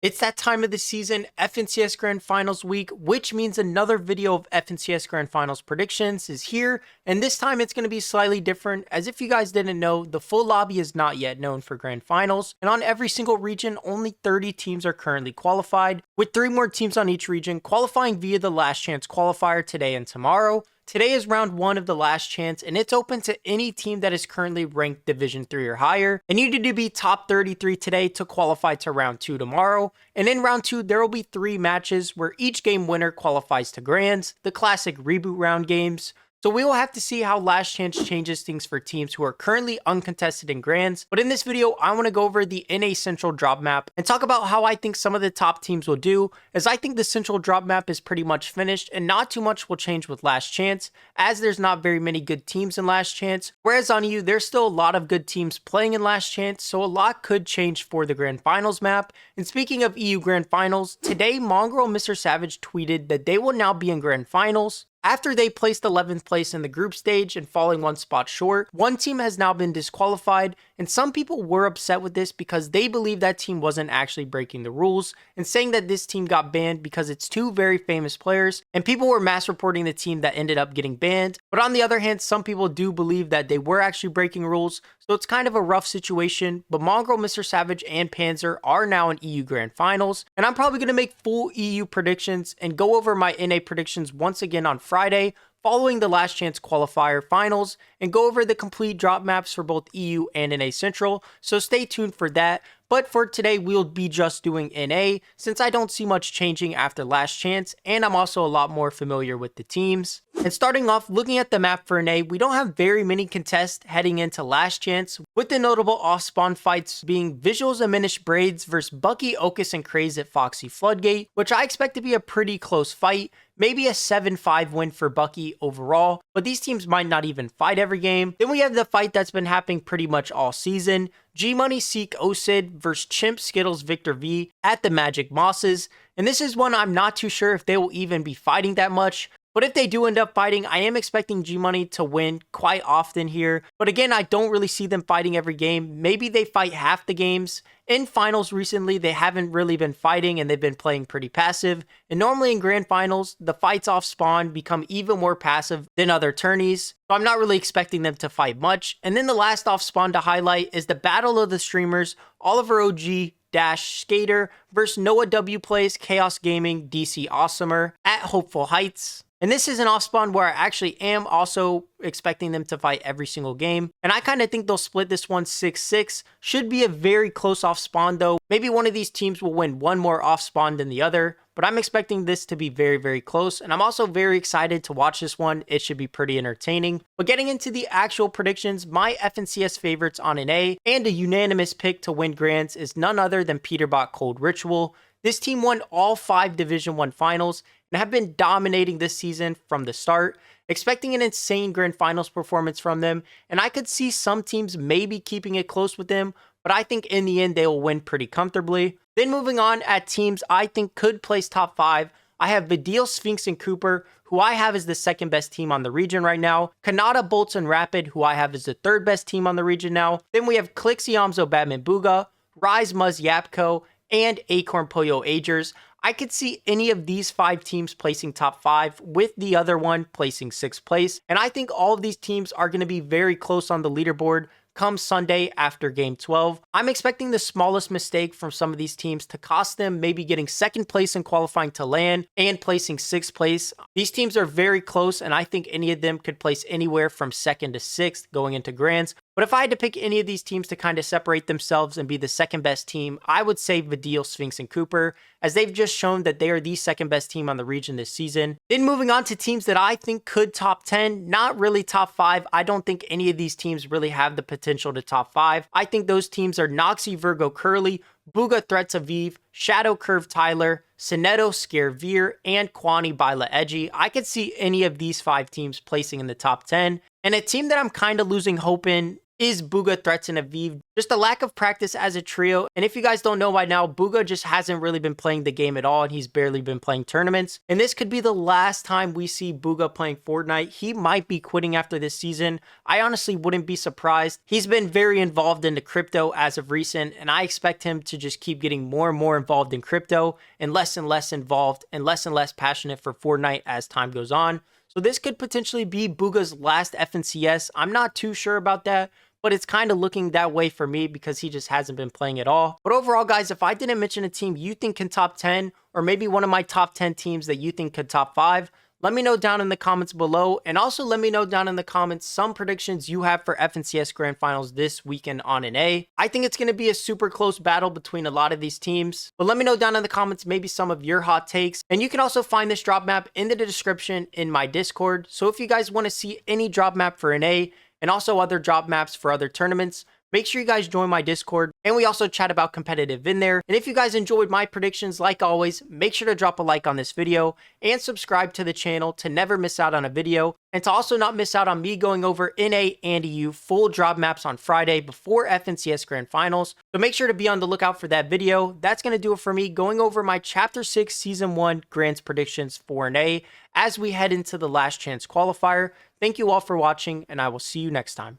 It's that time of the season, FNCS Grand Finals week, which means another video of FNCS Grand Finals predictions is here, and this time it's going to be slightly different. As if you guys didn't know, the full lobby is not yet known for Grand Finals, and on every single region, only 30 teams are currently qualified, with 3 more teams on each region qualifying via the Last Chance qualifier today and tomorrow. Today is round 1 of the Last Chance, and it's open to any team that is currently ranked Division 3 or higher, and you need to be top 33 today to qualify to round 2 tomorrow. And in round 2, there will be 3 matches where each game winner qualifies to Grands, the classic reboot round games. So we will have to see how Last Chance changes things for teams who are currently uncontested in Grands. But in this video, I want to go over the NA Central drop map and talk about how I think some of the top teams will do, as I think the Central drop map is pretty much finished and not too much will change with Last Chance, as there's not very many good teams in Last Chance. Whereas on EU, there's still a lot of good teams playing in Last Chance, so a lot could change for the Grand Finals map. And speaking of EU Grand Finals, today Mongrel and Mr. Savage tweeted that they will now be in Grand Finals. After they placed 11th place in the group stage and falling 1 spot short, one team has now been disqualified, and some people were upset with this because they believe that team wasn't actually breaking the rules and saying that this team got banned because it's 2 very famous players, and people were mass reporting the team that ended up getting banned. But on the other hand, some people do believe that they were actually breaking rules, so it's kind of a rough situation. But Mongrel, Mr. Savage, and Panzer are now in EU Grand Finals, and I'm probably going to make full EU predictions and go over my NA predictions once again on Friday, following the Last Chance qualifier finals, and go over the complete drop maps for both EU and NA Central, so stay tuned for that. But for today, we'll be just doing NA, since I don't see much changing after Last Chance, and I'm also a lot more familiar with the teams. And starting off, looking at the map for NA, we don't have very many contests heading into Last Chance, with the notable off-spawn fights being Visuals and Minish Braids versus Bucky, Ocus, and Craze at Foxy Floodgate, which I expect to be a pretty close fight. Maybe a 7-5 win for Bucky overall, but these teams might not even fight every game. Then we have the fight that's been happening pretty much all season. G-Money Seek Osid versus Chimp Skittles Victor V at the Magic Mosses. And this is one I'm not too sure if they will even be fighting that much. But if they do end up fighting, I am expecting G-Money to win quite often here. But again, I don't really see them fighting every game. Maybe they fight half the games. In finals recently, they haven't really been fighting and they've been playing pretty passive. And normally in Grand Finals, the fights off spawn become even more passive than other tourneys. So I'm not really expecting them to fight much. And then the last off spawn to highlight is the Battle of the Streamers, Oliver OG Dash Skater versus Noah W Plays Chaos Gaming DC Awesomer at Hopeful Heights. And this is an off spawn where I actually am also expecting them to fight every single game. And I kind of think they'll split this one 6-6. Should be a very close off spawn though. Maybe one of these teams will win one more off spawn than the other. But I'm expecting this to be very, very close. And I'm also very excited to watch this one. It should be pretty entertaining. But getting into the actual predictions, my FNCS favorites on an A and a unanimous pick to win Grands is none other than Peterbot Cold Ritual. This team won all 5 Division 1 finals and have been dominating this season from the start, expecting an insane Grand Finals performance from them, and I could see some teams maybe keeping it close with them, but I think in the end they will win pretty comfortably. Then moving on at teams I think could place top 5, I have Vidil, Sphinx, and Cooper, who I have as the 2nd best team on the region right now. Kanata, Bolts, and Rapid, who I have as the 3rd best team on the region now. Then we have Clixie, Amzo, Batman, Bugha, Rise, Muzz, Yapko, and Acorn, Poyo, Agers. I could see any of these 5 teams placing top 5, with the other one placing 6th place. And I think all of these teams are going to be very close on the leaderboard come Sunday after Game 12. I'm expecting the smallest mistake from some of these teams to cost them maybe getting 2nd place in qualifying to LAN and placing 6th place. These teams are very close, and I think any of them could place anywhere from 2nd to 6th going into Grands. But if I had to pick any of these teams to kind of separate themselves and be the 2nd best team, I would say Vidil, Sphinx, and Cooper, as they've just shown that they are the 2nd best team on the region this season. Then moving on to teams that I think could top 10, not really top 5. I don't think any of these teams really have the potential to top 5. I think those teams are Noxy, Virgo, Curly, Bugha, Threats, Aviv, Shadow, Curve, Tyler, Sinetto, Scare, Veer, and Kwani, Bila, Edgy. I could see any of these 5 teams placing in the top 10. And a team that I'm kind of losing hope in is Bugha, Threats, and Aviv. Just a lack of practice as a trio. And if you guys don't know by now, Bugha just hasn't really been playing the game at all, and he's barely been playing tournaments. And this could be the last time we see Bugha playing Fortnite. He might be quitting after this season. I honestly wouldn't be surprised. He's been very involved into crypto as of recent, and I expect him to just keep getting more and more involved in crypto and less involved and less passionate for Fortnite as time goes on. So this could potentially be Bugha's last FNCS. I'm not too sure about that, but it's kind of looking that way for me because he just hasn't been playing at all. But overall, guys, if I didn't mention a team you think can top 10, or maybe one of my top 10 teams that you think could top 5, let me know down in the comments below. And also let me know down in the comments some predictions you have for FNCS Grand Finals this weekend on an A. I think it's going to be a super close battle between a lot of these teams. But let me know down in the comments maybe some of your hot takes. And you can also find this drop map in the description in my Discord. So if you guys want to see any drop map for an A, and also other drop maps for other tournaments, make sure you guys join my Discord, and we also chat about competitive in there. And if you guys enjoyed my predictions, like always, make sure to drop a like on this video and subscribe to the channel to never miss out on a video, and to also not miss out on me going over NA and EU full drop maps on Friday before FNCS Grand Finals. So make sure to be on the lookout for that video. That's going to do it for me going over my Chapter 6 Season 1 Grands predictions for an A as we head into the last chance qualifier. Thank you all for watching, and I will see you next time.